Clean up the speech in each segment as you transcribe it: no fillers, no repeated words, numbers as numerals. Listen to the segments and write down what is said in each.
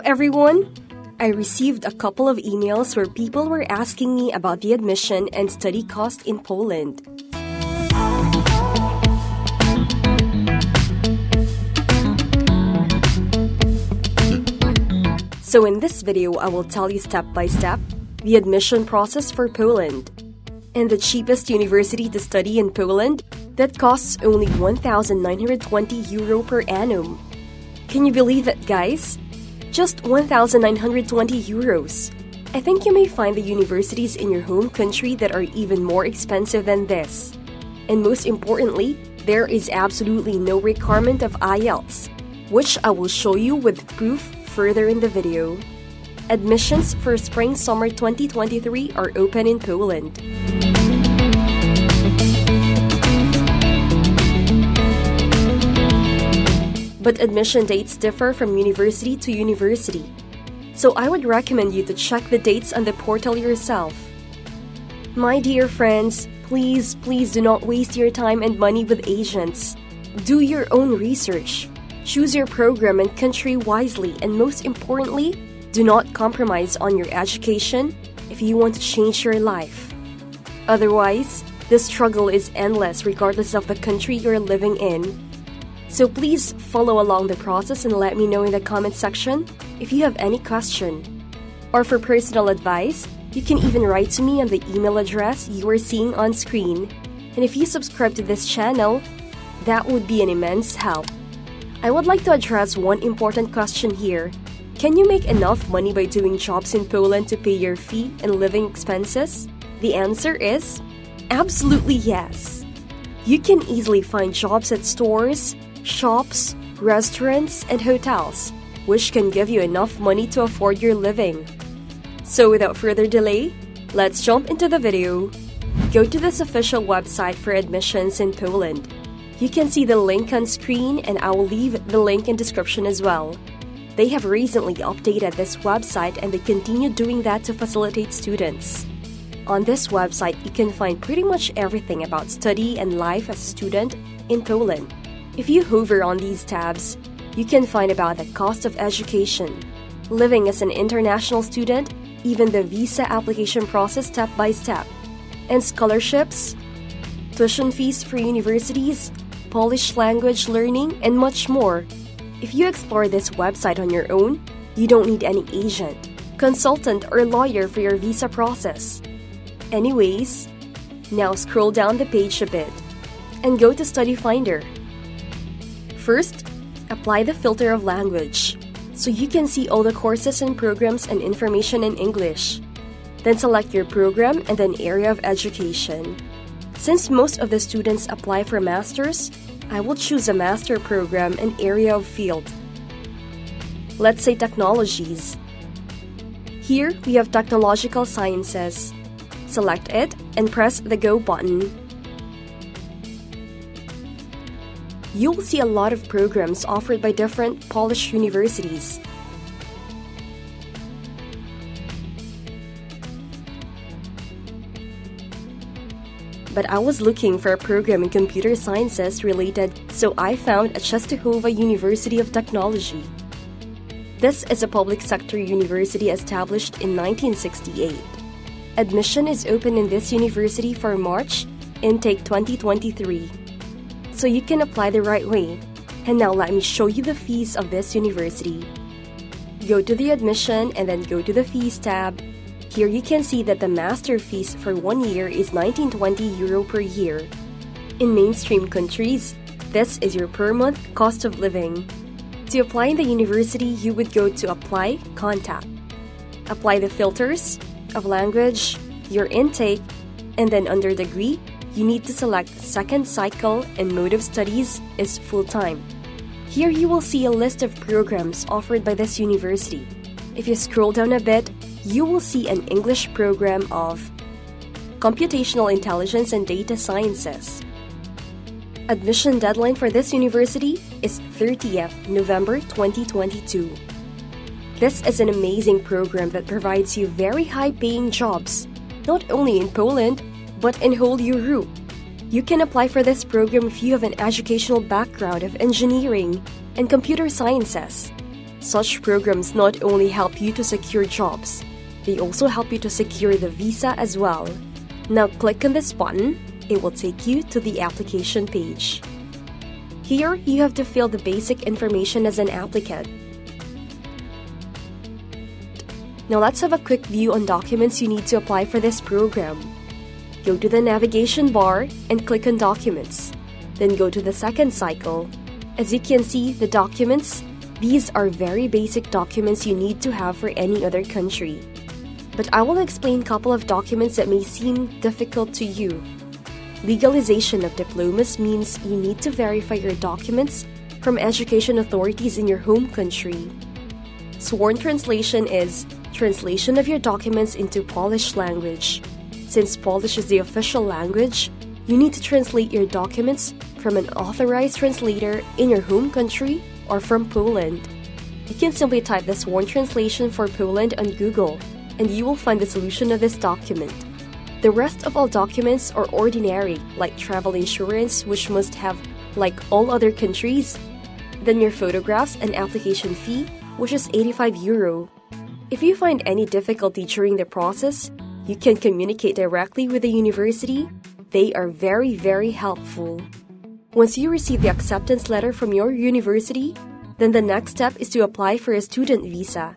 everyone! I received a couple of emails where people were asking me about the admission and study cost in Poland. So in this video, I will tell you step by step the admission process for Poland. And the cheapest university to study in Poland that costs only €1,920 per annum. Can you believe it, guys? Just €1,920. I think you may find the universities in your home country that are even more expensive than this. And most importantly, there is absolutely no requirement of IELTS, which I will show you with proof further in the video. Admissions for Spring-Summer 2023 are open in Poland. But admission dates differ from university to university, so I would recommend you to check the dates on the portal yourself. My dear friends, please do not waste your time and money with agents. Do your own research. Choose your program and country wisely, and most importantly, do not compromise on your education if you want to change your life. Otherwise, the struggle is endless regardless of the country you're living in. So please follow along the process and let me know in the comment section if you have any question. Or for personal advice, you can even write to me on the email address you are seeing on screen. And if you subscribe to this channel, that would be an immense help. I would like to address one important question here. Can you make enough money by doing jobs in Poland to pay your fee and living expenses? The answer is absolutely yes. You can easily find jobs at stores, shops, restaurants, and hotels, which can give you enough money to afford your living. So without further delay, let's jump into the video. Go to this official website for admissions in Poland. You can see the link on screen, and I will leave the link in description as well. They have recently updated this website, and they continue doing that to facilitate students. On this website, you can find pretty much everything about study and life as a student in Poland. If you hover on these tabs, you can find about the cost of education, living as an international student, even the visa application process step by step, and scholarships, tuition fees for universities, Polish language learning, and much more. If you explore this website on your own, you don't need any agent, consultant, or lawyer for your visa process. Anyways, now scroll down the page a bit and go to Study Finder. First, apply the filter of language, so you can see all the courses and programs and information in English. Then select your program and then area of education. Since most of the students apply for masters, I will choose a master program and area of field. Let's say technologies. Here we have technological sciences. Select it and press the Go button. You will see a lot of programs offered by different Polish universities. But I was looking for a program in computer sciences related, so I found a Częstochowa University of Technology. This is a public sector university established in 1968. Admission is open in this university for March intake 2023. So you can apply the right way. And now let me show you the fees of this university. Go to the admission and then go to the fees tab. Here you can see that the master fees for 1 year is €1920 per year. In mainstream countries, this is your per month cost of living. To apply in the university, you would go to Apply, Contact. Apply the filters of language, your intake, and then under degree, you need to select second cycle and mode of studies is full-time. Here you will see a list of programs offered by this university. If you scroll down a bit, you will see an English program of Computational Intelligence and Data Sciences. Admission deadline for this university is 30th November 2022. This is an amazing program that provides you very high-paying jobs, not only in Poland, but in whole Europe. You can apply for this program if you have an educational background of engineering and computer sciences. Such programs not only help you to secure jobs, they also help you to secure the visa as well. Now click on this button. It will take you to the application page. Here, you have to fill the basic information as an applicant. Now let's have a quick view on documents you need to apply for this program. Go to the navigation bar and click on Documents. Then go to the second cycle. As you can see, the documents, these are very basic documents you need to have for any other country. But I will explain a couple of documents that may seem difficult to you. Legalization of diplomas means you need to verify your documents from education authorities in your home country. Sworn translation is translation of your documents into Polish language. Since Polish is the official language, you need to translate your documents from an authorized translator in your home country or from Poland. You can simply type the sworn translation for Poland on Google, and you will find the solution of this document. The rest of all documents are ordinary, like travel insurance, which must have, like all other countries. Then your photographs and application fee, which is €85. If you find any difficulty during the process, you can communicate directly with the university. They are very helpful. Once you receive the acceptance letter from your university, then the next step is to apply for a student visa.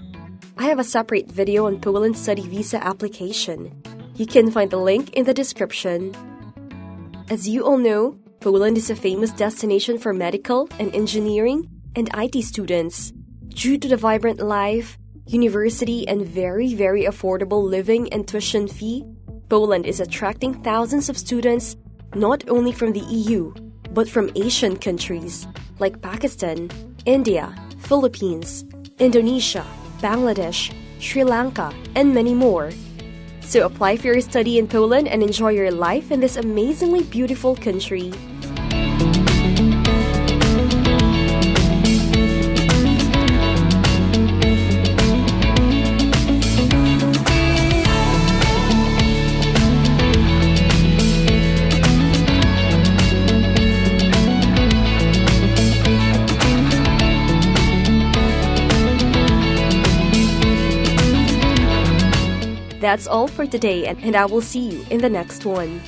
I have a separate video on Poland study visa application. You can find the link in the description. As you all know, Poland is a famous destination for medical and engineering and IT students. Due to the vibrant life, university, and very affordable living and tuition fee, Poland is attracting thousands of students not only from the EU, but from Asian countries like Pakistan, India, Philippines, Indonesia, Bangladesh, Sri Lanka, and many more. So apply for your study in Poland and enjoy your life in this amazingly beautiful country. That's all for today, and I will see you in the next one.